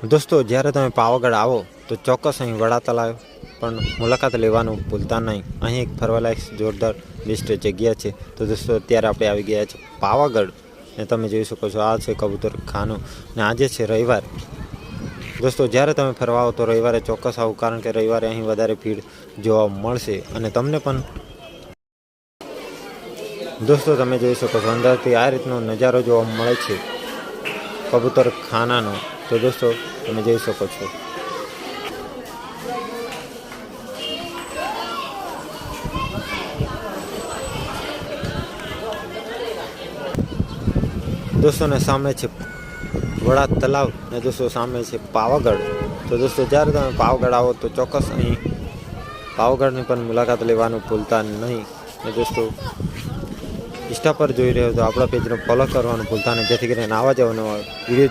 દોસ્તો, જ્યારે તમે પાવાગઢ આવો તો ચોક્કસ અહીં વડા તળાવ પણ મુલાકાત લેવાનું ભૂલતા નહીં. અહીં એક ફરવાલાયક જોરદાર બેસ્ટ જગ્યા છે. તો દોસ્તો, અત્યારે આપણે આવી ગયા છે પાવાગઢ ને તમે જોઈ શકો છો આ છે કબૂતર ખાનું ને આજે છે રવિવાર. દોસ્તો, જ્યારે તમે ફરવા આવો તો રવિવારે ચોક્કસ આવો, કારણ કે રવિવારે અહીં વધારે ભીડ જોવા મળશે અને તમને પણ. દોસ્તો, તમે જોઈ શકો છો અંદરથી આ રીતનો નજારો જોવા મળે છે કબૂતર ખાનાનો. તો દોસ્તો, તમે જોઈ શકો છો. દોસ્તોને સામે છે વડા તળાવ ને દોસ્તો સામે છે પાવાગઢ. તો દોસ્તો, જ્યારે તમે પાવાગઢ આવો તો ચોક્કસ અહીં પાવાગઢની પણ મુલાકાત લેવાનું ભૂલતા નહીં. ને દોસ્તો, ઇન્સ્ટા પર જોઈ રહ્યો તો આપણા પેજને ફોલો કરવાનું ભૂલતા નહીં, જેથી કરીને આવા જ નવા વિડીયો